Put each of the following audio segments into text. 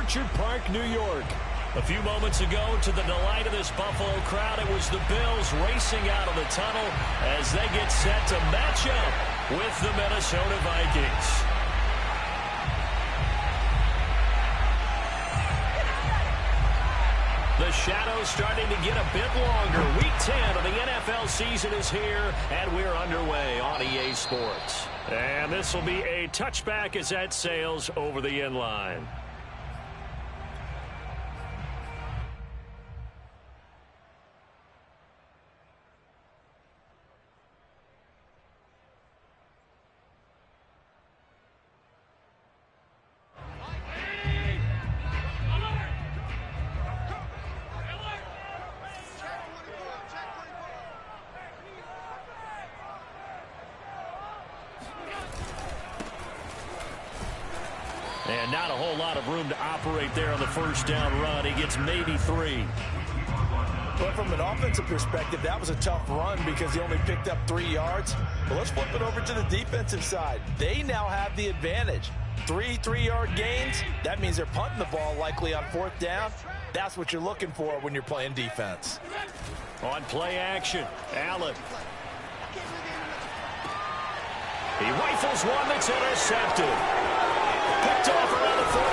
Orchard Park, New York. A few moments ago, to the delight of this Buffalo crowd, it was the Bills racing out of the tunnel as they get set to match up with the Minnesota Vikings. The shadow's starting to get a bit longer. Week 10 of the NFL season is here, and we're underway on EA Sports. And this will be a touchback as that sails over the end line. And not a whole lot of room to operate there on the first down run. He gets maybe 3. But from an offensive perspective, that was a tough run because he only picked up 3 yards. But let's flip it over to the defensive side. They now have the advantage. 3 3-yard gains. That means they're punting the ball likely on 4th down. That's what you're looking for when you're playing defense. On play action, Allen. He rifles one that's intercepted. Picked off around the 41.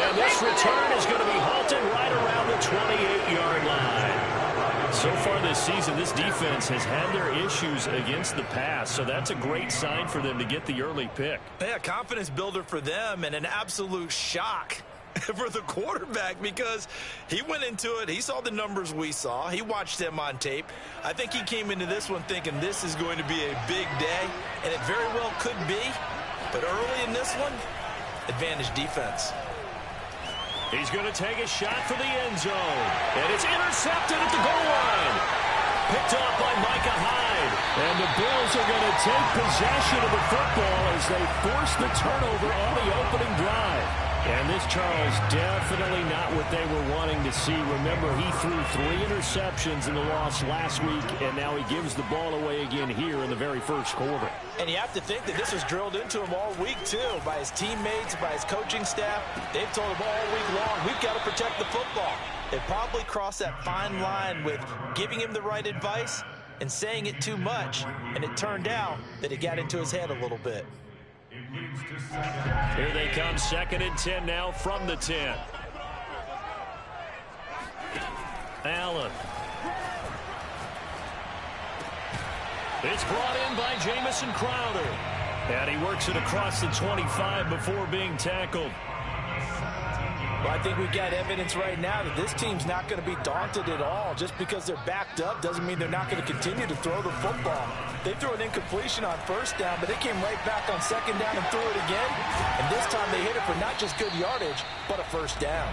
And this return is going to be halted right around the 28-yard line. So far this season, this defense has had their issues against the pass, so that's a great sign for them to get the early pick. Yeah, confidence builder for them and an absolute shock for the quarterback because he went into it. He saw the numbers we saw. He watched them on tape. I think he came into this one thinking this is going to be a big day, and it very well could be. But early in this one, advantage defense. He's going to take a shot for the end zone. And it's intercepted at the goal line. Picked off by Micah Hyde. And the Bills are going to take possession of the football as they force the turnover on the opening drive. And this, Charles, definitely not what they were wanting to see. Remember, he threw 3 interceptions in the loss last week, and now he gives the ball away again here in the very first quarter. And you have to think that this was drilled into him all week, too, by his teammates, by his coaching staff. They've told him all week long, we've got to protect the football. They probably crossed that fine line with giving him the right advice and saying it too much, and it turned out that it got into his head a little bit. Here they come, 2nd and 10 now from the 10. Allen. It's brought in by Jamison Crowder. And he works it across the 25 before being tackled. Well, I think we've got evidence right now that this team's not going to be daunted at all. Just because they're backed up doesn't mean they're not going to continue to throw the football. They threw an incompletion on 1st down, but they came right back on 2nd down and threw it again. And this time they hit it for not just good yardage, but a 1st down.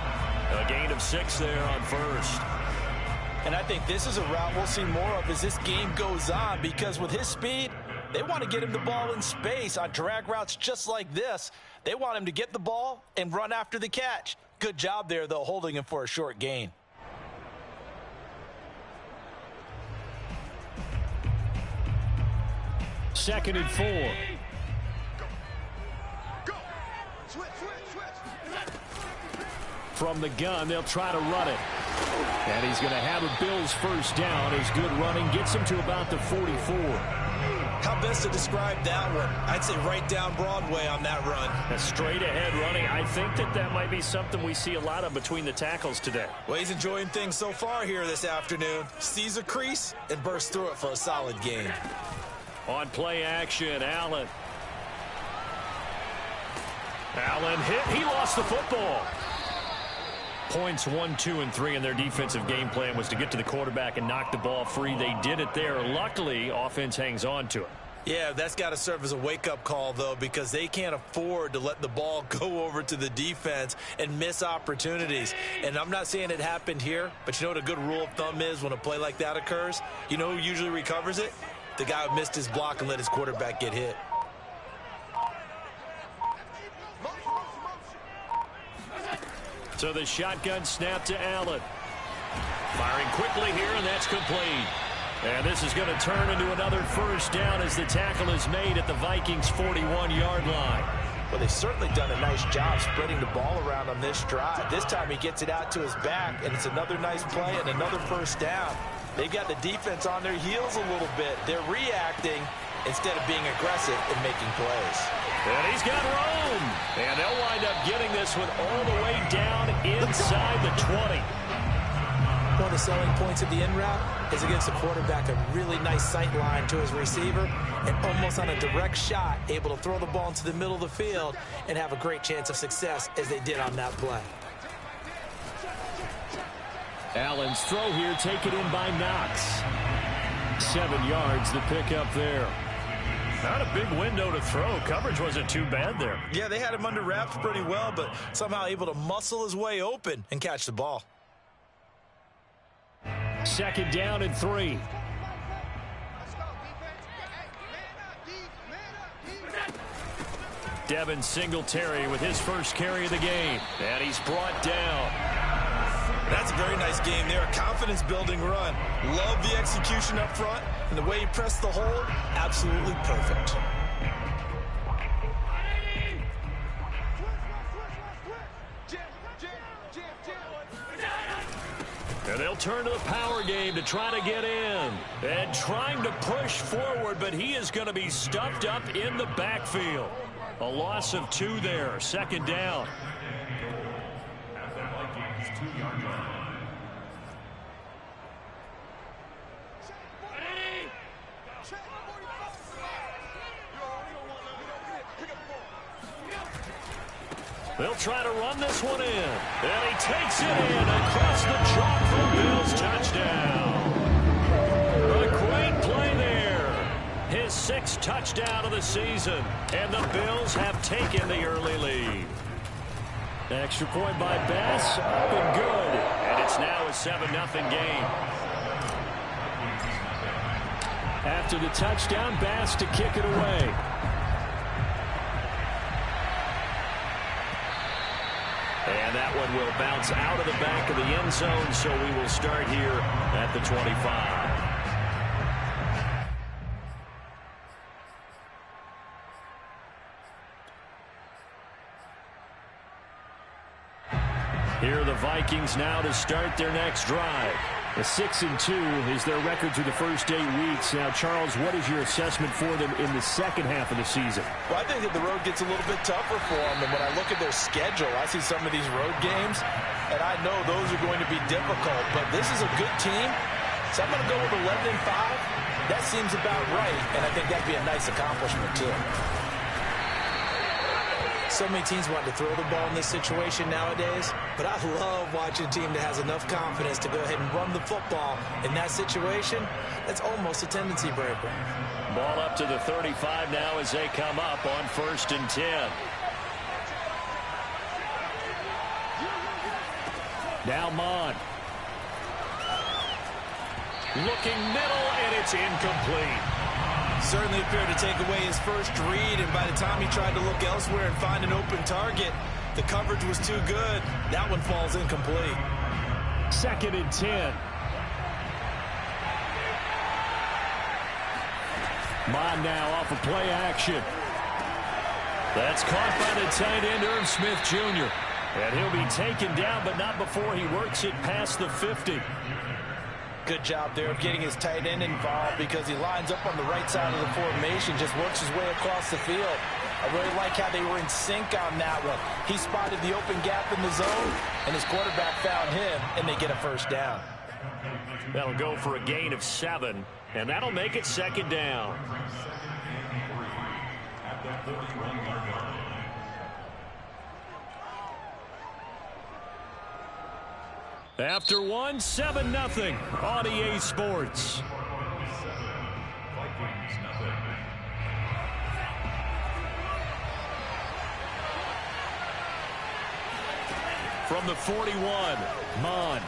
A gain of 6 there on 1st. And I think this is a route we'll see more of as this game goes on, because with his speed, they want to get him the ball in space on drag routes just like this. They want him to get the ball and run after the catch. Good job there, though, holding him for a short gain. Second and 4. From the gun, they'll try to run it. And he's going to have a Bills 1st down. His good running gets him to about the 44. How best to describe that one? I'd say right down Broadway on that run. A straight-ahead running. I think that might be something we see a lot of between the tackles today. Well, he's enjoying things so far here this afternoon. Sees a crease and bursts through it for a solid gain. On play action, Allen. Allen hit. He lost the football. Points 1, 2, and 3 in their defensive game plan was to get to the quarterback and knock the ball free. They did it there. Luckily, offense hangs on to it. Yeah, that's got to serve as a wake-up call, though, because they can't afford to let the ball go over to the defense and miss opportunities. And I'm not saying it happened here, but you know what a good rule of thumb is when a play like that occurs? You know who usually recovers it? The guy who missed his block and let his quarterback get hit. So the shotgun snap to Allen. Firing quickly here, and that's complete. And this is going to turn into another 1st down as the tackle is made at the Vikings' 41-yard line. Well, they've certainly done a nice job spreading the ball around on this drive. This time he gets it out to his back, and it's another nice play and another first down. They've got the defense on their heels a little bit. They're reacting instead of being aggressive and making plays. And he's got room. And they'll wind up getting this one all the way down inside the 20. One of the selling points of the in route is against the quarterback, a really nice sight line to his receiver, and almost on a direct shot, able to throw the ball into the middle of the field and have a great chance of success as they did on that play. Allen's throw here taken in by Knox. 7 yards the pick up there. Not a big window to throw. Coverage wasn't too bad there. Yeah, they had him under wraps pretty well, but somehow able to muscle his way open and catch the ball. 2nd down and 3. Devin Singletary with his first carry of the game. And he's brought down. That's a very nice game there. A confidence-building run. Love the execution up front. And the way he pressed the hole, absolutely perfect. And they'll turn to the power game to try to get in. And trying to push forward, but he is going to be stuffed up in the backfield. A loss of 2 there. 2nd down. They'll try to run this one in. And he takes it in across the chalk for Bills touchdown. A great play there. His 6th touchdown of the season. And the Bills have taken the early lead. Extra point by Bass. Up and good. And it's now a 7-0 game. After the touchdown, Bass to kick it away. And that one will bounce out of the back of the end zone, so we will start here at the 25. Here are the Vikings now to start their next drive. A 6-2 is their record through the first 8 weeks. Now, Charles, what is your assessment for them in the second half of the season? Well, I think that the road gets a little bit tougher for them. And when I look at their schedule, I see some of these road games, and I know those are going to be difficult. But this is a good team, so I'm going to go with 11-5. That seems about right, and I think that'd be a nice accomplishment, too. So many teams want to throw the ball in this situation nowadays, but I love watching a team that has enough confidence to go ahead and run the football. In that situation, that's almost a tendency breaker. Ball up to the 35 now as they come up on 1st and 10. Now Mon. Looking middle, and it's incomplete. Certainly appeared to take away his first read, and by the time he tried to look elsewhere and find an open target, the coverage was too good. That one falls incomplete. 2nd and 10. Mon now off of play action. That's caught by the tight end, Irv Smith Jr. And he'll be taken down, but not before he works it past the 50. Good job there of getting his tight end involved because he lines up on the right side of the formation, just works his way across the field. I really like how they were in sync on that one. He spotted the open gap in the zone, and his quarterback found him, and they get a first down. That'll go for a gain of 7, and that'll make it 2nd down. After 1, 7-0 on EA Sports. From the 41, Mon.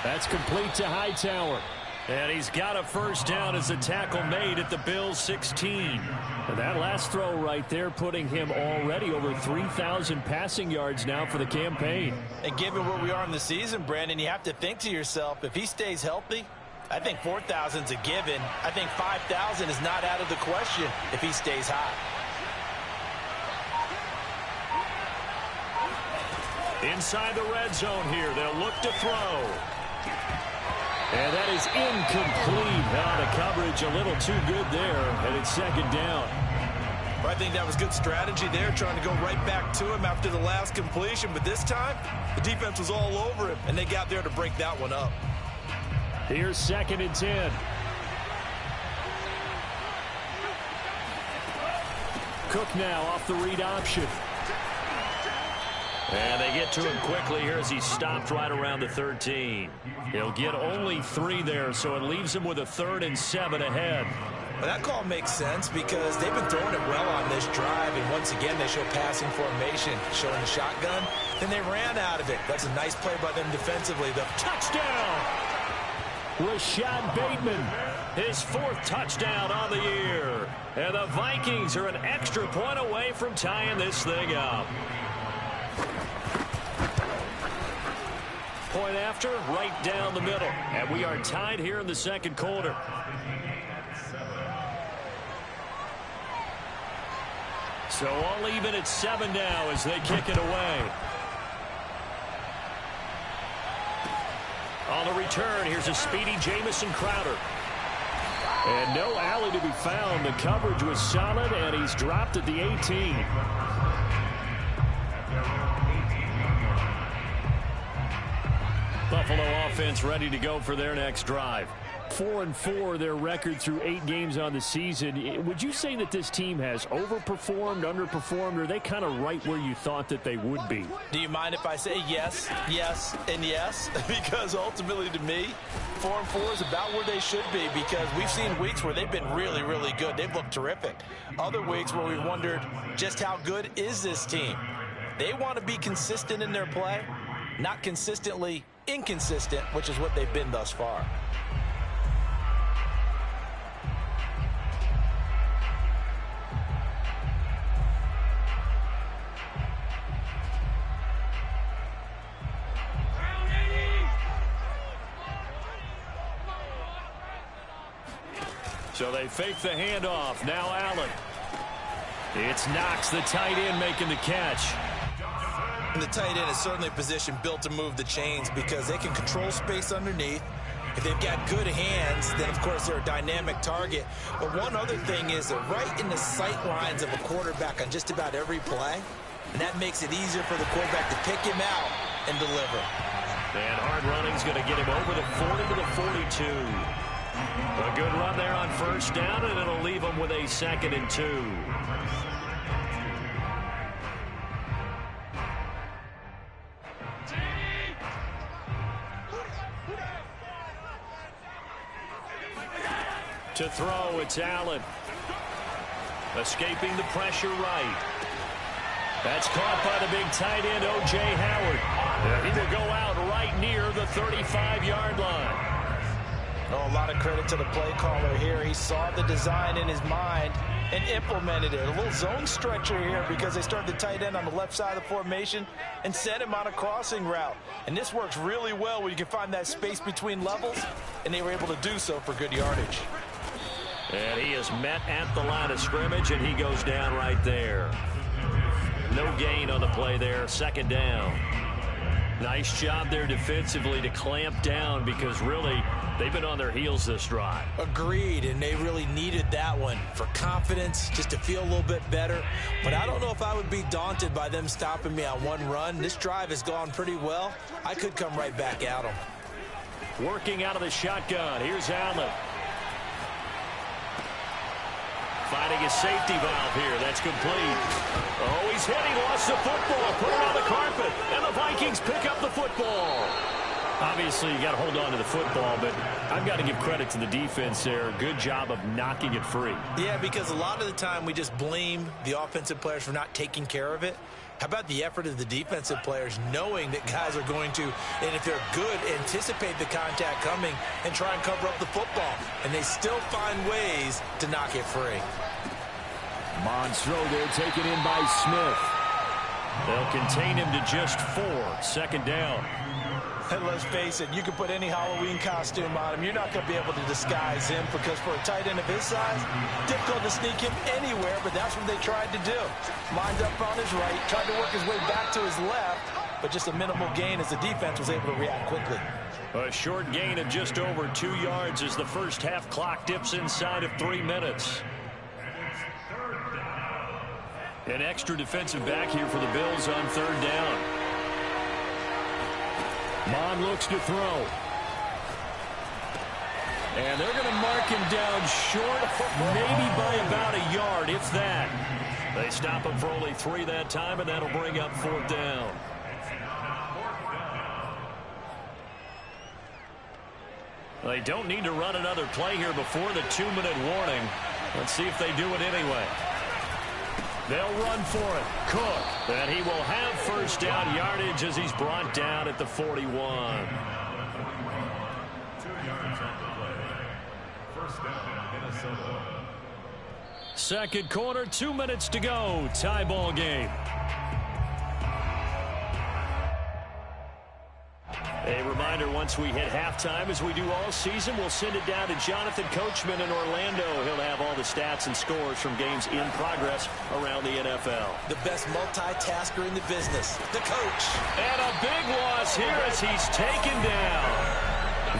That's complete to Hightower. And he's got a first down as a tackle made at the Bills' 16. And that last throw right there putting him already over 3,000 passing yards now for the campaign. And given where we are in the season, Brandon, you have to think to yourself, if he stays healthy, I think 4,000 is a given. I think 5,000 is not out of the question if he stays hot. Inside the red zone here, they'll look to throw. And that is incomplete. The coverage a little too good there, and it's second down. Well, I think that was good strategy there, trying to go right back to him after the last completion. But this time, the defense was all over him, and they got there to break that one up. Here's 2nd and 10. Cook now off the read option. And they get to him quickly here as he stopped right around the 13. He'll get only 3 there, so it leaves him with a 3rd and 7 ahead. Well, that call makes sense because they've been throwing it well on this drive, and once again they show passing formation, showing the shotgun. Then they ran out of it. That's a nice play by them defensively. The touchdown! Rashad Bateman, his 4th touchdown on the year. And the Vikings are an extra point away from tying this thing up. Point after, right down the middle. And we are tied here in the second quarter. So all even at 7 now as they kick it away. On the return, here's a speedy Jamison Crowder. And no alley to be found. The coverage was solid, and he's dropped at the 18. Buffalo offense ready to go for their next drive. 4-4 their record through 8 games on the season. Would you say that this team has overperformed, underperformed, or are they kind of right where you thought that they would be? Do you mind if I say yes, yes, and yes? Because ultimately to me, 4-4 is about where they should be, because we've seen weeks where they've been really, really good. They've looked terrific. Other weeks where we wondered just how good is this team. They want to be consistent in their play, not consistently inconsistent, which is what they've been thus far. So they fake the handoff. Now Allen. It's Knox, the tight end, making the catch. And the tight end is certainly a position built to move the chains because they can control space underneath. If they've got good hands, then, of course, they're a dynamic target. But one other thing is they're right in the sight lines of a quarterback on just about every play. And that makes it easier for the quarterback to pick him out and deliver. And hard running's going to get him over the 40 to the 42. A good run there on first down, and it'll leave him with a 2nd and 2. To throw, it's Allen. Escaping the pressure right. That's caught by the big tight end, O.J. Howard. He will go out right near the 35-yard line. Oh, a lot of credit to the play caller here. He saw the design in his mind and implemented it. A little zone stretcher here because they started the tight end on the left side of the formation and sent him on a crossing route. And this works really well when you can find that space between levels, and they were able to do so for good yardage. And he is met at the line of scrimmage, and he goes down right there. No gain on the play there, 2nd down. Nice job there defensively to clamp down because really they've been on their heels this drive. Agreed, and they really needed that one for confidence, just to feel a little bit better. But I don't know if I would be daunted by them stopping me on one run. This drive has gone pretty well. I could come right back at them. Working out of the shotgun. Here's Allen. Finding a safety valve here. That's complete. Oh, he's hit. He lost the football. Put it on the carpet. And the Vikings pick up the football. Obviously, you got to hold on to the football, but I've got to give credit to the defense there. Good job of knocking it free. Yeah, because a lot of the time we just blame the offensive players for not taking care of it. How about the effort of the defensive players knowing that guys are going to, and if they're good, anticipate the contact coming and try and cover up the football. And they still find ways to knock it free. Monstro there taken in by Smith. They'll contain him to just 4. 2nd down. And let's face it, you can put any Halloween costume on him. You're not going to be able to disguise him because for a tight end of his size, difficult to sneak him anywhere, but that's what they tried to do. Lined up on his right, tried to work his way back to his left, but just a minimal gain as the defense was able to react quickly. A short gain of just over 2 yards as the first half clock dips inside of 3 minutes. An extra defensive back here for the Bills on third down. Mond looks to throw. And they're going to mark him down short, maybe by about a yard, if that. They stop him for only 3 that time, and that'll bring up fourth down. They don't need to run another play here before the 2-minute warning. Let's see if they do it anyway. They'll run for it. Cook. And he will have first down yardage as he's brought down at the 41. 2 yards on the play. First down, Minnesota. Second quarter, 2 minutes to go. Tie ball game. A reminder, once we hit halftime, as we do all season, we'll send it down to Jonathan Coachman in Orlando. He'll have all the stats and scores from games in progress around the NFL. The best multitasker in the business, the coach. And a big loss here as he's taken down.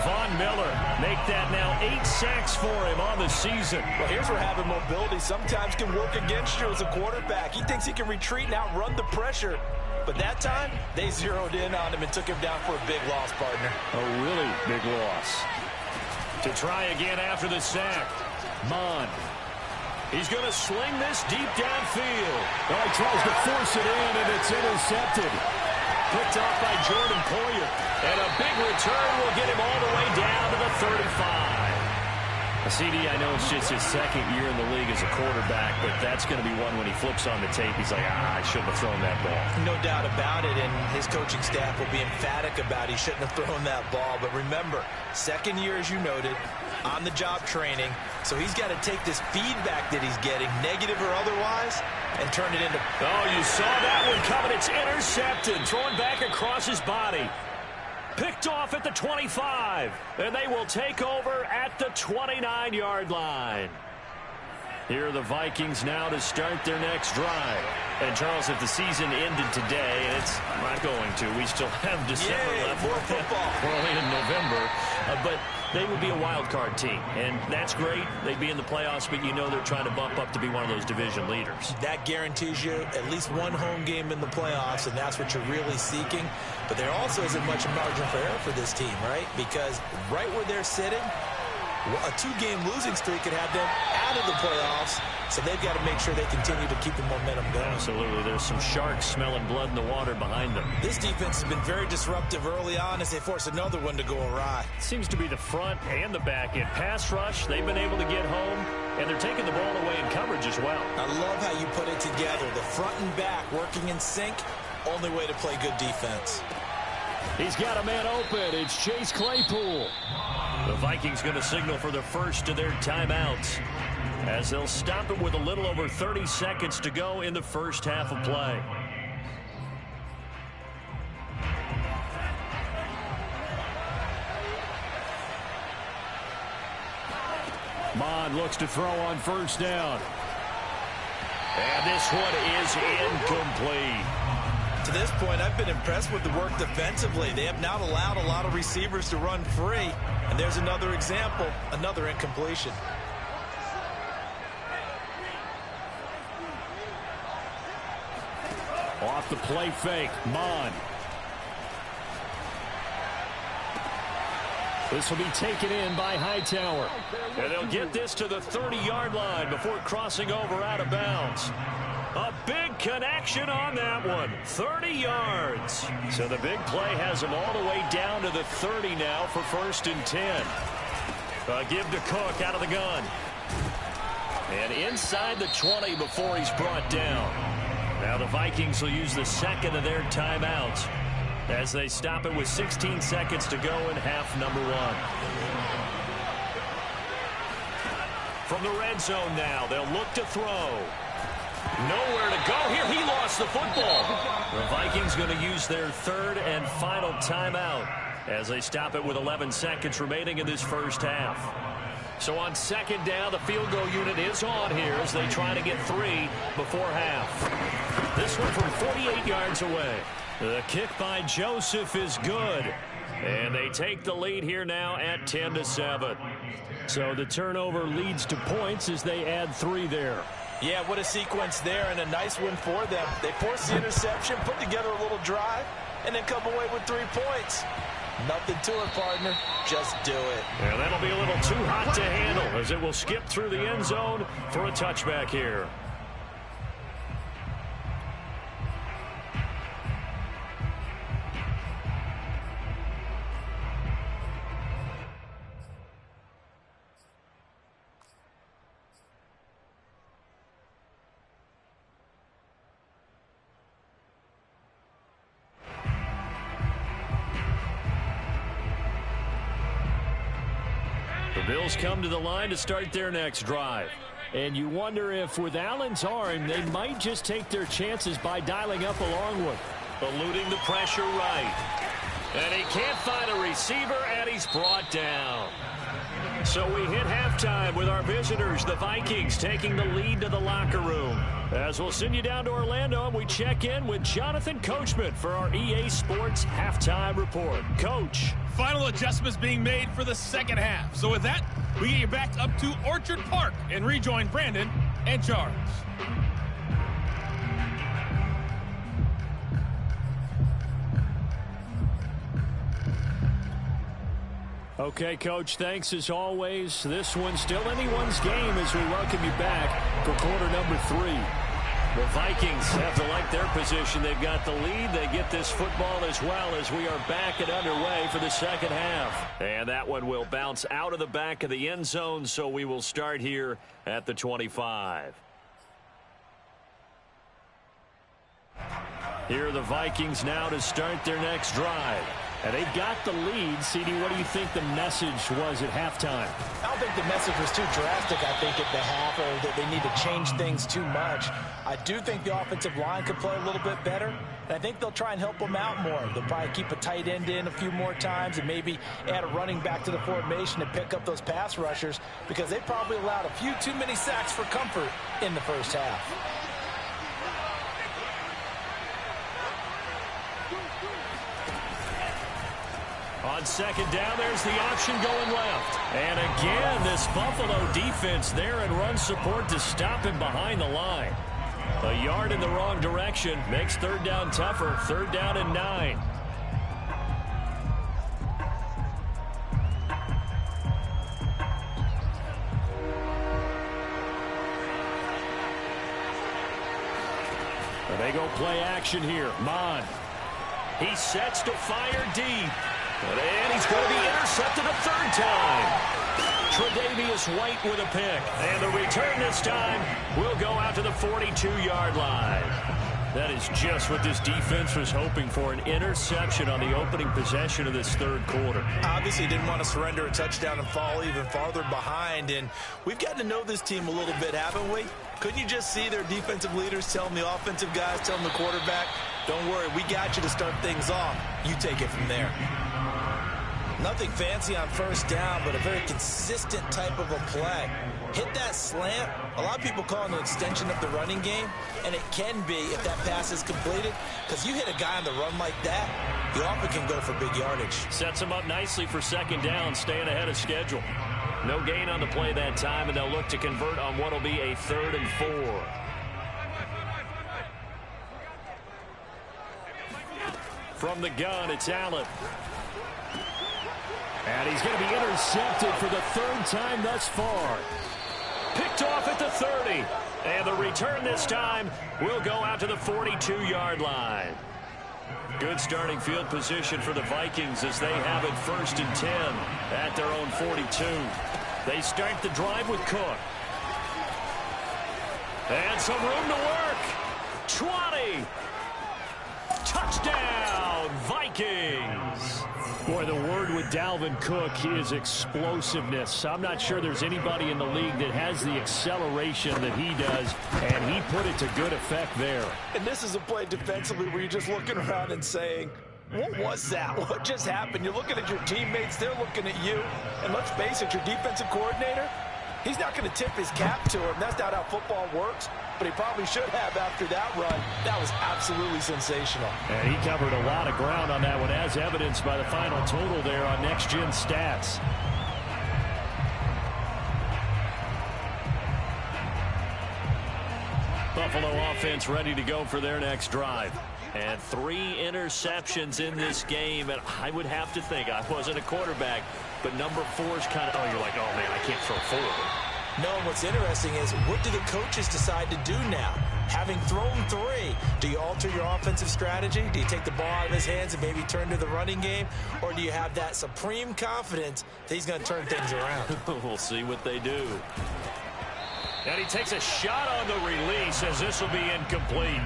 Von Miller make that now 8 sacks for him on the season. Well, here's where having mobility sometimes can work against you as a quarterback. He thinks he can retreat and outrun the pressure. But that time, they zeroed in on him and took him down for a big loss, partner. A really big loss. To try again after the sack. Mond. He's going to sling this deep downfield. Oh, he tries to force it in, and it's intercepted. Picked off by Jordan Poyer. And a big return will get him all the way down to the 35. CD, I know it's just his second year in the league as a quarterback, but that's going to be one when he flips on the tape. He's like, I shouldn't have thrown that ball. No doubt about it, and his coaching staff will be emphatic about he shouldn't have thrown that ball. But remember, second year, as you noted, on-the-job training, so he's got to take this feedback that he's getting, negative or otherwise, and turn it into... Oh, you saw that one coming. It's intercepted, thrown back across his body. Picked off at the 25, and they will take over at the 29-yard line. Here are the Vikings now to start their next drive. And, Charles, if the season ended today, it's not going to. We still have December left. More football. We're only in November. But they would be a wild card team, and that's great. They'd be in the playoffs, but you know they're trying to bump up to be one of those division leaders. That guarantees you at least one home game in the playoffs, and that's what you're really seeking. But there also isn't much margin for error for this team, right? Because right where they're sitting, a 2-game losing streak could have them out of the playoffs, so they've got to make sure they continue to keep the momentum going. Absolutely. There's some sharks smelling blood in the water behind them. This defense has been very disruptive early on as they force another one to go awry. Seems to be the front and the back end. Pass rush, they've been able to get home, and they're taking the ball away in coverage as well. I love how you put it together. The front and back working in sync, only way to play good defense. He's got a man open. It's Chase Claypool. The Vikings going to signal for the first of their timeouts as they'll stop it with a little over 30 seconds to go in the first half of play. Mond looks to throw on first down. And this one is incomplete. To this point, I've been impressed with the work defensively. They have not allowed a lot of receivers to run free. And there's another example, another incompletion. Off the play fake, Mond. This will be taken in by Hightower. And they'll get this to the 30-yard line before crossing over out of bounds. A big connection on that one. 30 yards. So the big play has him all the way down to the 30 now for 1st and 10. Give to Cook out of the gun. And inside the 20 before he's brought down. Now the Vikings will use the second of their timeouts as they stop it with 16 seconds to go in half number 1. From the red zone now, they'll look to throw. Nowhere to go here. He lost the football. The Vikings going to use their third and final timeout as they stop it with 11 seconds remaining in this first half. So on second down, the field goal unit is on here as they try to get 3 before half. This one from 48 yards away. The kick by Joseph is good. And they take the lead here now at 10-7. So the turnover leads to points as they add 3 there. Yeah, what a sequence there, and a nice win for them. They forced the interception, put together a little drive, and then come away with 3 points. Nothing to it, partner. Just do it. And that'll be a little too hot to handle as it will skip through the end zone for a touchback here. The Bills come to the line to start their next drive. And you wonder if with Allen's arm, they might just take their chances by dialing up a long one. Eluding the pressure right. And he can't find a receiver, and he's brought down. So we hit halftime with our visitors, the Vikings, taking the lead to the locker room. As we'll send you down to Orlando, and we check in with Jonathan Coachman for our EA Sports Halftime Report. Coach. Final adjustments being made for the second half. So with that, we get you back up to Orchard Park and rejoin Brandon and Charles. Okay, Coach, thanks as always. This one's still anyone's game as we welcome you back for quarter number 3. The Vikings have to like their position. They've got the lead. They get this football as well as we are back and underway for the second half. And that one will bounce out of the back of the end zone, so we will start here at the 25. Here are the Vikings now to start their next drive. And they've got the lead. CD, what do you think the message was at halftime? I don't think the message was too drastic, I think, at the half, or that they need to change things too much. I do think the offensive line could play a little bit better, and I think they'll try and help them out more. They'll probably keep a tight end in a few more times and maybe add a running back to the formation to pick up those pass rushers because they probably allowed a few too many sacks for comfort in the first half. On second down, there's the option going left. And again, this Buffalo defense there and run support to stop him behind the line. A yard in the wrong direction makes third down tougher. Third down and 9. And they go play action here. Mon. He sets to fire deep. And he's going to be intercepted a third time. Tre'Davious White with a pick. And the return this time will go out to the 42-yard line. That is just what this defense was hoping for, an interception on the opening possession of this third quarter. Obviously didn't want to surrender a touchdown and fall even farther behind. And we've gotten to know this team a little bit, haven't we? Couldn't you just see their defensive leaders telling the offensive guys, telling the quarterback, don't worry, we got you to start things off. You take it from there. Nothing fancy on first down, but a very consistent type of a play. Hit that slant. A lot of people call it an extension of the running game, and it can be if that pass is completed, because you hit a guy on the run like that, you often can go for big yardage. Sets him up nicely for second down, staying ahead of schedule. No gain on the play that time, and they'll look to convert on what will be a 3rd and 4. From the gun, it's Allen. And he's going to be intercepted for the 3rd time thus far. Picked off at the 30. And the return this time will go out to the 42-yard line. Good starting field position for the Vikings as they have it 1st and 10 at their own 42. They start the drive with Cook. And some room to work. 20. Touchdown, Vikings. Boy, the word with Dalvin Cook is explosiveness. I'm not sure there's anybody in the league that has the acceleration that he does, and he put it to good effect there. And this is a play defensively where you're just looking around and saying, What was that? What just happened? You're looking at your teammates. They're looking at you. And let's face it, your defensive coordinator, he's not going to tip his cap to him. That's not how football works. But he probably should have after that run. That was absolutely sensational. And he covered a lot of ground on that one, as evidenced by the final total there on Next Gen Stats. Buffalo offense ready to go for their next drive. And 3 interceptions in this game. And I would have to think, I wasn't a quarterback, but number 4 is kind of, you're like, oh, man, I can't throw 4 of them. No, what's interesting is, what do the coaches decide to do now? Having thrown 3, do you alter your offensive strategy? Do you take the ball out of his hands and maybe turn to the running game? Or do you have that supreme confidence that he's going to turn things around? We'll see what they do. And he takes a shot on the release, as this will be incomplete.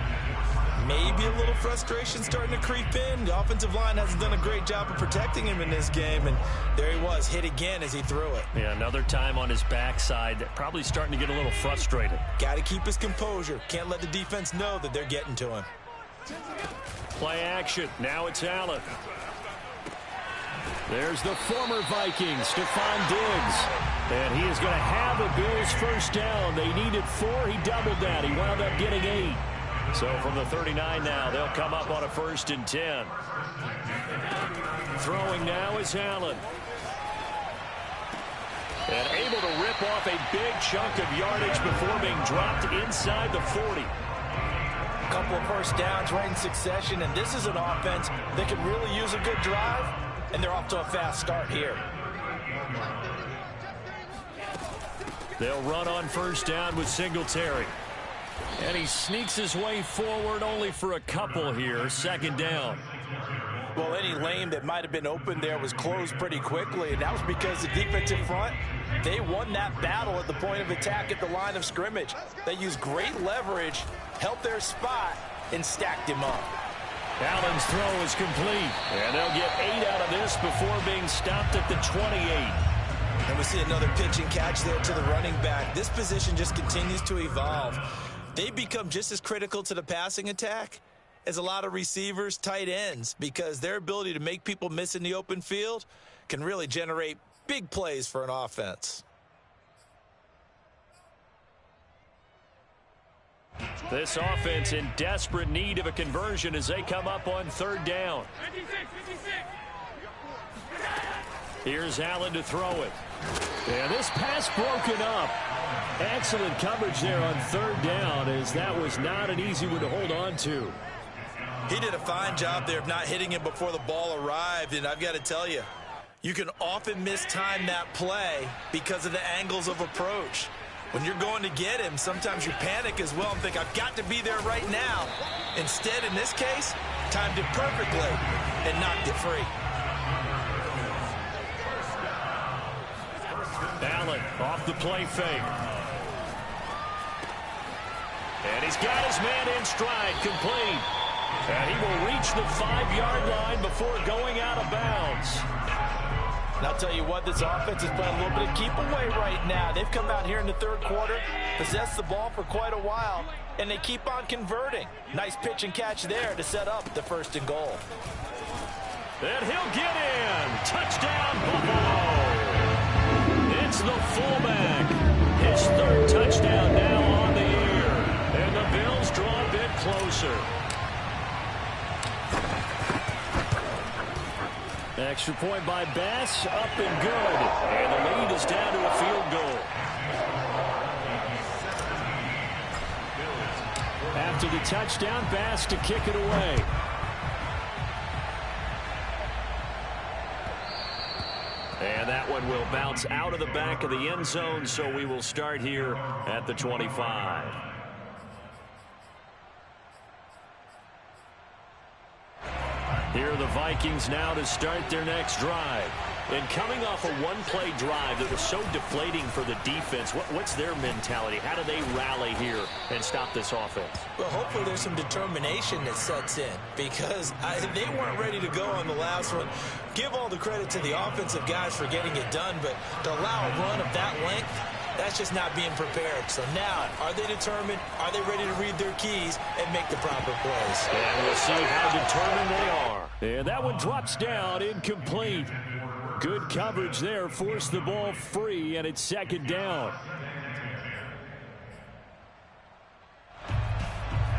Maybe a little frustration starting to creep in. The offensive line hasn't done a great job of protecting him in this game, and there he was, hit again as he threw it. Yeah, another time on his backside, probably starting to get a little frustrated. Got to keep his composure. Can't let the defense know that they're getting to him. Play action. Now it's Allen. There's the former Vikings, Stephon Diggs. And he is going to have a Bills first down. They needed 4. He doubled that. He wound up getting 8. So from the 39 now, they'll come up on a 1st and 10. Throwing now is Allen. And able to rip off a big chunk of yardage before being dropped inside the 40. A couple of first downs right in succession, and this is an offense that could really use a good drive, and they're off to a fast start here. They'll run on first down with Singletary. And he sneaks his way forward only for a couple here. 2nd down. Well, any lane that might have been open there was closed pretty quickly, and that was because the defensive front, they won that battle at the point of attack at the line of scrimmage. They used great leverage, helped their spot, and stacked him up. Allen's throw is complete. And they'll get 8 out of this before being stopped at the 28. And we see another pitch and catch there to the running back. This position just continues to evolve. They become just as critical to the passing attack as a lot of receivers, tight ends, because their ability to make people miss in the open field can really generate big plays for an offense. This offense in desperate need of a conversion as they come up on 3rd down. Here's Allen to throw it. And this pass broken up. Excellent coverage there on 3rd down, as that was not an easy one to hold on to. He did a fine job there of not hitting him before the ball arrived, and I've got to tell you, you can often mistime that play because of the angles of approach. When you're going to get him, sometimes you panic as well and think, I've got to be there right now. Instead, in this case, timed it perfectly and knocked it free. Allen off the play fake. And he's got his man in stride, complete. And he will reach the 5-yard line before going out of bounds. And I'll tell you what, this offense is playing a little bit of keep away right now. They've come out here in the 3rd quarter, possessed the ball for quite a while, and they keep on converting. Nice pitch and catch there to set up the 1st and goal. And he'll get in. Touchdown, Buffalo. It's the fullback. His 3rd touchdown now on the year. And the Bills draw a bit closer. Extra point by Bass, up and good. And the lead is down to a field goal. After the touchdown, Bass to kick it away. And that one will bounce out of the back of the end zone, so we will start here at the 25. Here are the Vikings now to start their next drive. And coming off a one-play drive that was so deflating for the defense, what's their mentality? How do they rally here and stop this offense? Well, hopefully there's some determination that sets in, because they weren't ready to go on the last one. Give all the credit to the offensive guys for getting it done, but to allow a run of that length, that's just not being prepared. So now, are they determined? Are they ready to read their keys and make the proper plays? And we'll see how determined they are. And that one drops down, incomplete. Good coverage there, forced the ball free, and it's second down.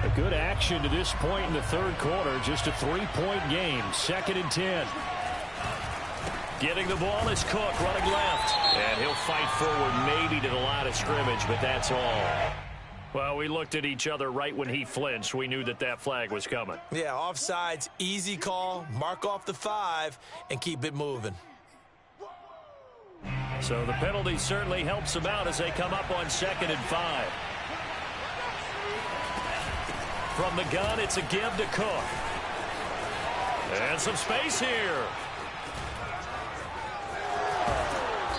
A good action to this point in the third quarter. Just a 3-point game. 2nd and 10. Getting the ball is Cook running left. And he'll fight forward maybe to the line of scrimmage, but that's all. Well, we looked at each other right when he flinched. We knew that that flag was coming. Yeah, offsides, easy call. Mark off the 5 and keep it moving. So the penalty certainly helps them out as they come up on 2nd and 5. From the gun, it's a give to Cook. And some space here.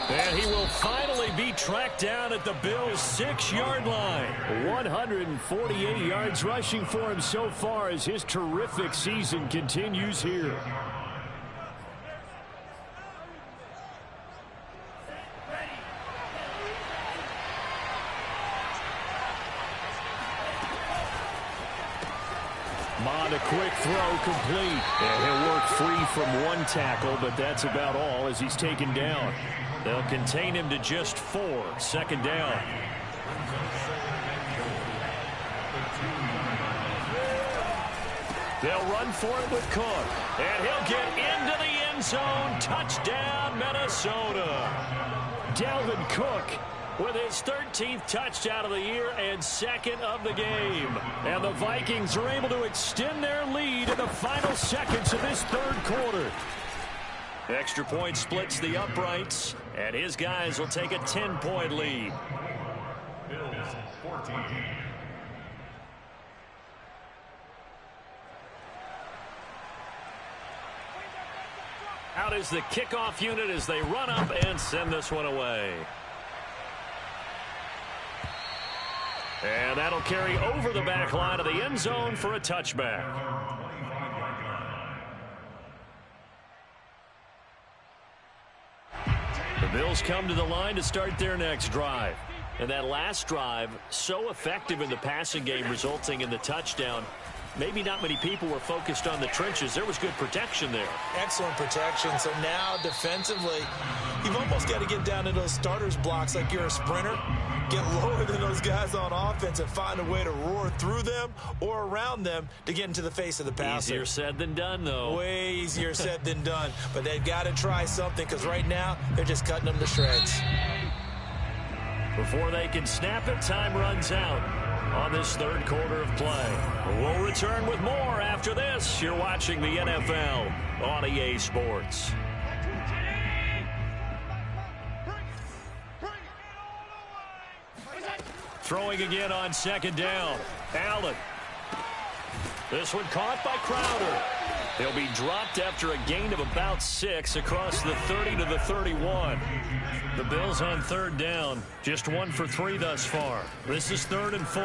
And he will finally be tracked down at the Bills' 6-yard line. 148 yards rushing for him so far as his terrific season continues here. Mond, a quick throw complete. And he'll work free from one tackle, but that's about all as he's taken down. They'll contain him to just 4. 2nd down. They'll run for it with Cook. And he'll get into the end zone. Touchdown, Minnesota. Dalvin Cook with his 13th touchdown of the year and 2nd of the game. And the Vikings are able to extend their lead in the final seconds of this third quarter. Extra point splits the uprights, and his guys will take a 10-point lead. Bills 14. Out is the kickoff unit as they run up and send this one away. And that'll carry over the back line of the end zone for a touchback. The Bills come to the line to start their next drive. And that last drive, so effective in the passing game, resulting in the touchdown. Maybe not many people were focused on the trenches. There was good protection there. Excellent protection. So now defensively, you've almost got to get down to those starters blocks like you're a sprinter. Get lower than those guys on offense and find a way to roar through them or around them to get into the face of the passer. Easier said than done, though. Way easier said than done. But they've got to try something because right now they're just cutting them to shreds. Before they can snap it, time runs out on this third quarter of play. We'll return with more after this. You're watching the NFL on EA Sports. Throwing again on 2nd down. Allen. This one caught by Crowder. He'll be dropped after a gain of about 6 across the 30 to the 31. The Bills on 3rd down. Just 1 for 3 thus far. This is 3rd and 4.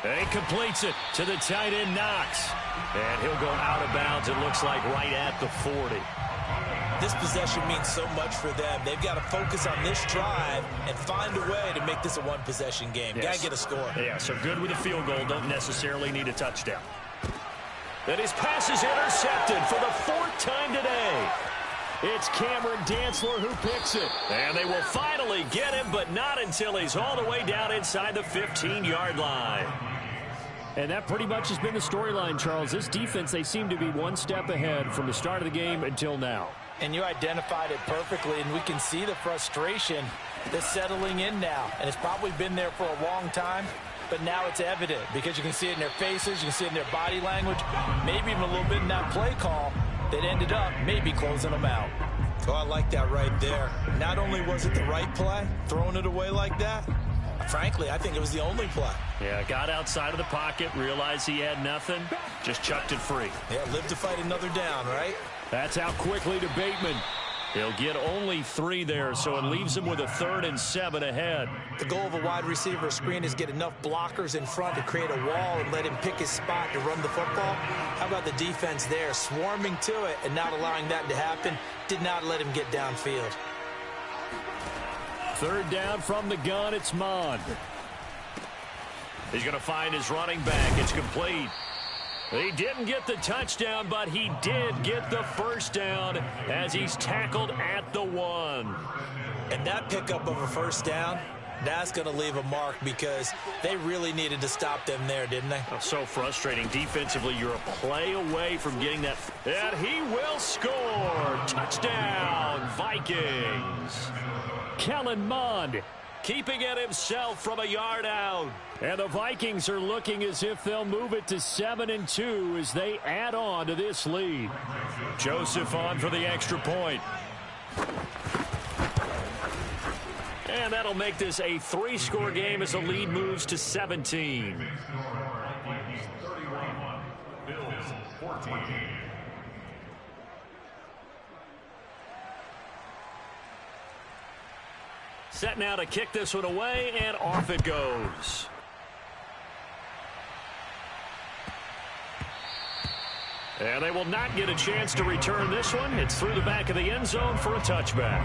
And he completes it to the tight end, Knox. And he'll go out of bounds, it looks like, right at the 40. This possession means so much for them. They've got to focus on this drive and find a way to make this a one-possession game. Yes. Got to get a score. Yeah, so good with a field goal. Don't necessarily need a touchdown. And his pass is intercepted for the 4th time today. It's Cameron Dantzler who picks it. And they will finally get him, but not until he's all the way down inside the 15-yard line. And that pretty much has been the storyline, Charles. This defense, they seem to be one step ahead from the start of the game until now. And you identified it perfectly, and we can see the frustration that's settling in now. And it's probably been there for a long time, but now it's evident because you can see it in their faces, you can see it in their body language, maybe even a little bit in that play call that ended up maybe closing them out. Oh, I like that right there. Not only was it the right play, throwing it away like that, frankly, I think it was the only play. Yeah, got outside of the pocket, realized he had nothing, just chucked it free. Yeah, live to fight another down, right? That's out quickly to Bateman. He'll get only 3 there, so it leaves him with a 3rd and 7 ahead. The goal of a wide receiver screen is get enough blockers in front to create a wall and let him pick his spot to run the football. How about the defense there, swarming to it and not allowing that to happen? Did not let him get downfield. 3rd down from the gun, it's Mond. He's going to find his running back. It's complete. He didn't get the touchdown, but he did get the first down as he's tackled at the 1. And that pickup of a first down, that's going to leave a mark because they really needed to stop them there, didn't they? Oh, so frustrating. Defensively, you're a play away from getting that. And he will score. Touchdown, Vikings. Kellen Mond keeping it himself from a yard out. And the Vikings are looking as if they'll move it to 7-2 as they add on to this lead. Joseph on for the extra point. And that'll make this a 3-score game as the lead moves to 17. Bills 14. Set now to kick this one away, and off it goes. And they will not get a chance to return this one. It's through the back of the end zone for a touchback.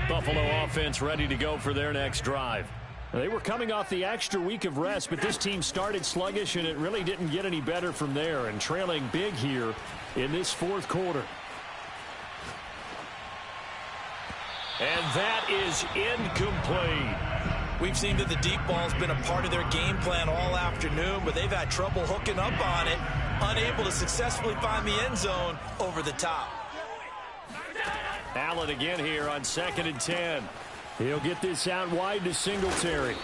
Buffalo offense ready to go for their next drive. They were coming off the extra week of rest, but this team started sluggish, and it really didn't get any better from there, and trailing big here in this fourth quarter. And that is incomplete. We've seen that the deep ball's been a part of their game plan all afternoon, but they've had trouble hooking up on it, unable to successfully find the end zone over the top. Allen again here on 2nd and 10. He'll get this out wide to Singletary.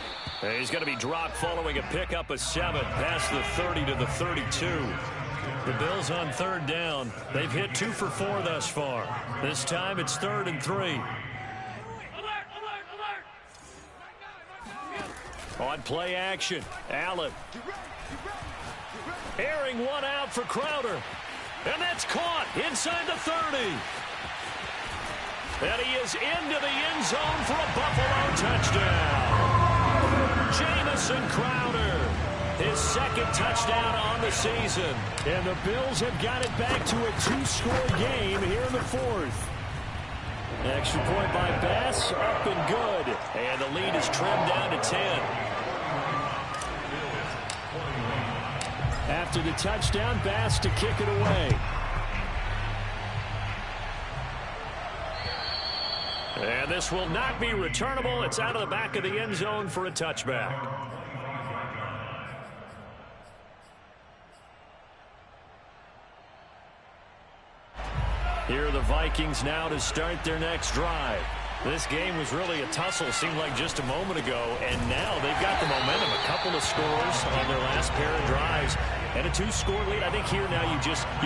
And he's going to be dropped following a pickup of 7 past the 30 to the 32. The Bills on 3rd down. They've hit 2 for 4 thus far. This time it's 3rd and 3. On play action, Allen. Airing one out for Crowder. And that's caught inside the 30. And he is into the end zone for a Buffalo touchdown. Jamison Crowder, his 2nd touchdown on the season. And the Bills have got it back to a 2-score game here in the 4th. Extra point by Bass, up and good. And the lead is trimmed down to 10. After the touchdown, Bass to kick it away. And this will not be returnable. It's out of the back of the end zone for a touchback. Here are the Vikings now to start their next drive. This game was really a tussle, seemed like just a moment ago, and now they've got the momentum. A couple of scores on their last pair of drives, and a 2-score lead. I think here now you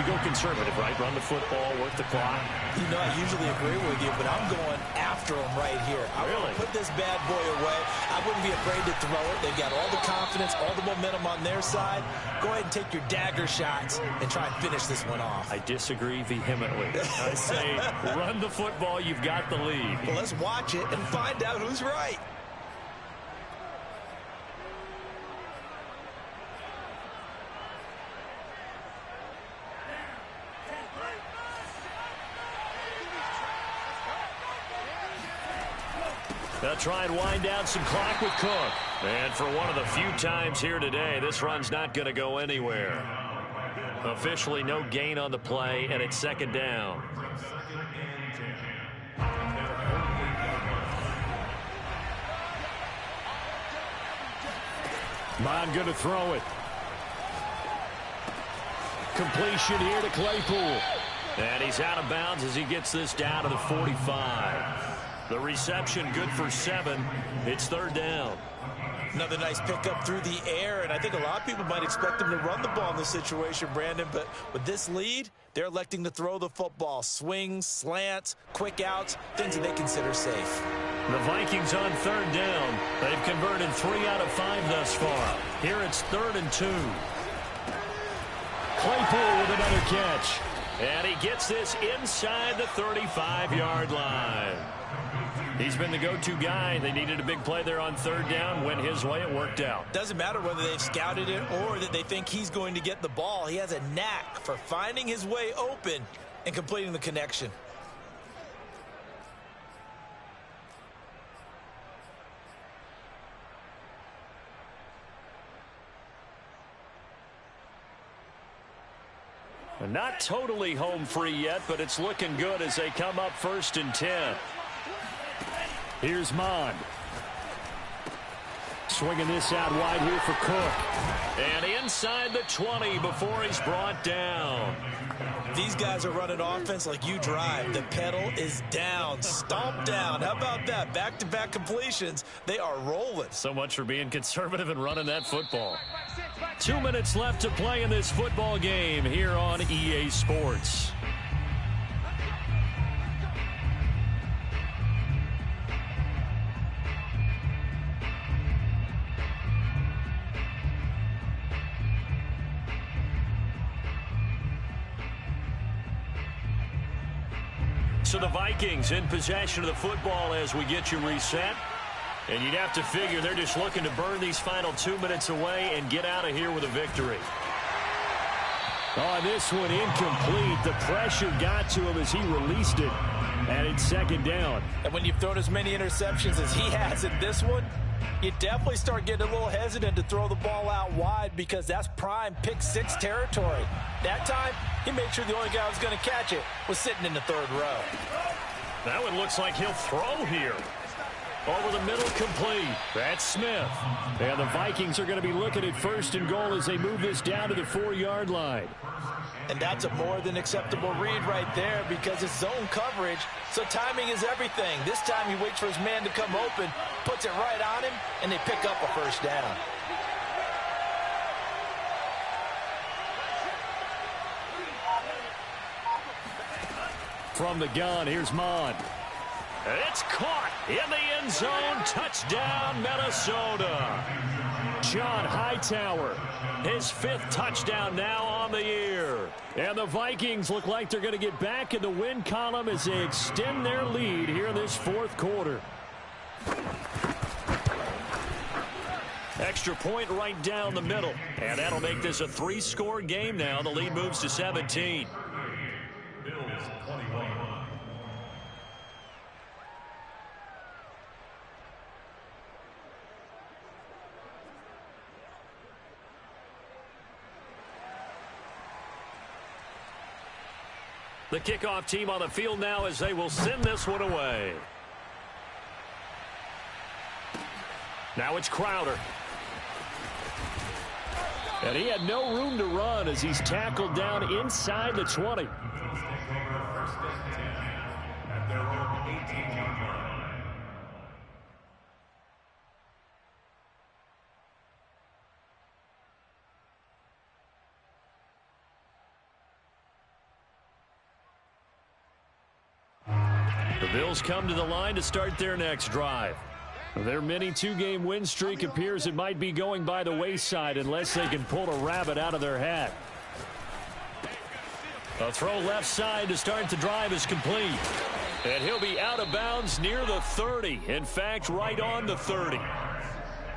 go conservative, right? Run the football, work the clock. You know, I usually agree with you, but I'm going after them right here. I want to put this bad boy away. I wouldn't be afraid to throw it. They've got all the confidence, all the momentum on their side. Go ahead and take your dagger shots and try and finish this one off. I disagree vehemently. I say run the football. You've got the lead. Well, let's watch it and find out who's right. They'll try and wind down some clock with Cook. And for one of the few times here today, this run's not going to go anywhere. Officially no gain on the play, and it's 2nd down. Mond going to throw it. Completion here to Claypool. And he's out of bounds as he gets this down to the 45. The reception good for 7. It's 3rd down. Another nice pickup through the air, and I think a lot of people might expect him to run the ball in this situation, Brandon, but with this lead, they're electing to throw the football. Swings, slants, quick outs, things that they consider safe. The Vikings on 3rd down. They've converted 3 out of 5 thus far. Here it's 3rd and 2. Claypool with another catch. And he gets this inside the 35-yard line. He's been the go-to guy. They needed a big play there on 3rd down. Went his way. It worked out. Doesn't matter whether they've scouted it or that they think he's going to get the ball. He has a knack for finding his way open and completing the connection. Not totally home free yet, but it's looking good as they come up 1st and 10. Here's Mond. Swinging this out wide here for Cook. And inside the 20 before he's brought down. These guys are running offense like you drive. The pedal is down, stomped down. How about that? Back-to-back completions. They are rolling. So much for being conservative and running that football. 2 minutes left to play in this football game here on EA Sports. So the Vikings in possession of the football as we get you reset. And you'd have to figure they're just looking to burn these final 2 minutes away and get out of here with a victory. Oh, this one incomplete. The pressure got to him as he released it. And it's 2nd down. And when you've thrown as many interceptions as he has in this one, you definitely start getting a little hesitant to throw the ball out wide because that's prime pick 6 territory. That time, he made sure the only guy who was going to catch it was sitting in the 3rd row. That one looks like he'll throw here. Over the middle, complete. That's Smith. And the Vikings are going to be looking at 1st and goal as they move this down to the 4-yard line. And that's a more than acceptable read right there because it's zone coverage, so timing is everything. This time he waits for his man to come open, puts it right on him, and they pick up a 1st down. From the gun, here's Mond. It's caught in the end zone. Touchdown, Minnesota. John Hightower, his 5th touchdown now on the year. And the Vikings look like they're going to get back in the win column as they extend their lead here in this 4th quarter. Extra point right down the middle. And that'll make this a 3-score game now. The lead moves to 17. Bills 21. The kickoff team on the field now as they will send this one away. Now it's Crowder. And he had no room to run as he's tackled down inside the 20. Bills take over 1st and 10 at their own 18-yard line. The Bills come to the line to start their next drive. Their mini 2-game win streak appears it might be going by the wayside unless they can pull a rabbit out of their hat. A throw left side to start the drive is complete. And he'll be out of bounds near the 30. In fact, right on the 30.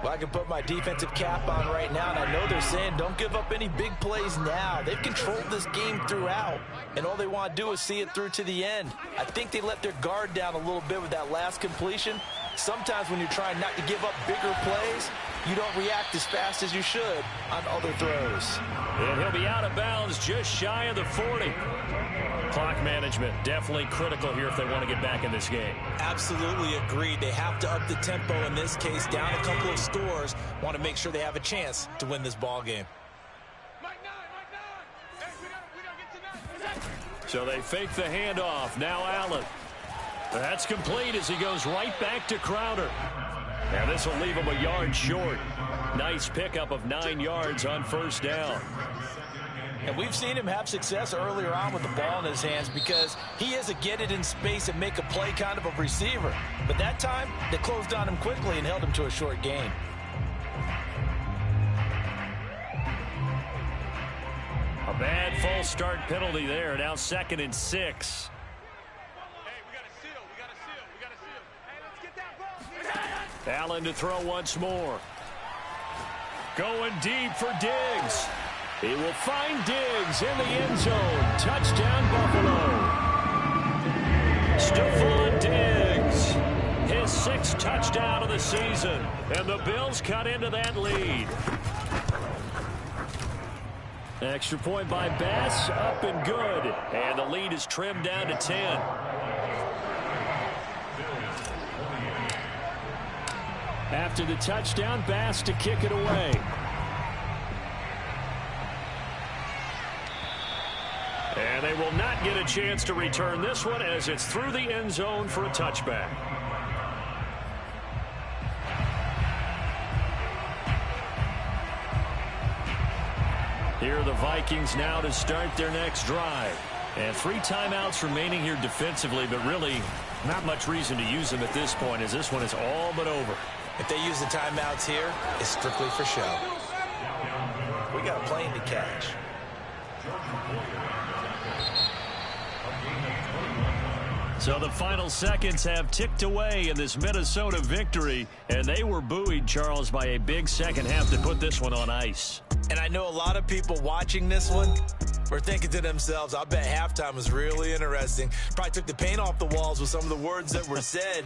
Well, I can put my defensive cap on right now, and I know they're saying don't give up any big plays now. They've controlled this game throughout, and all they want to do is see it through to the end. I think they let their guard down a little bit with that last completion. Sometimes when you're trying not to give up bigger plays, you don't react as fast as you should on other throws. And he'll be out of bounds just shy of the 40. Clock management definitely critical here if they want to get back in this game. Absolutely agreed. They have to up the tempo in this case, down a couple of scores. Want to make sure they have a chance to win this ball game. So they fake the handoff. Now Allen. That's complete as he goes right back to Crowder. And this will leave him a yard short. Nice pickup of 9 yards on 1st down. And we've seen him have success earlier on with the ball in his hands because he is a get it in space and make a play kind of a receiver. But that time, they closed on him quickly and held him to a short gain. A bad false start penalty there. Now 2nd and 6. Allen to throw once more. Going deep for Diggs. He will find Diggs in the end zone. Touchdown, Buffalo. Stephon Diggs. His 6th touchdown of the season. And the Bills cut into that lead. Extra point by Bass, up and good. And the lead is trimmed down to 10. After the touchdown, Bass to kick it away. And they will not get a chance to return this one as it's through the end zone for a touchback. Here are the Vikings now to start their next drive. And 3 timeouts remaining here defensively, but really not much reason to use them at this point as this one is all but over. If they use the timeouts here, it's strictly for show. We got a plane to catch. So the final seconds have ticked away in this Minnesota victory, and they were buoyed, Charles, by a big second half to put this one on ice. And I know a lot of people watching this one were thinking to themselves, I bet halftime was really interesting. Probably took the paint off the walls with some of the words that were said.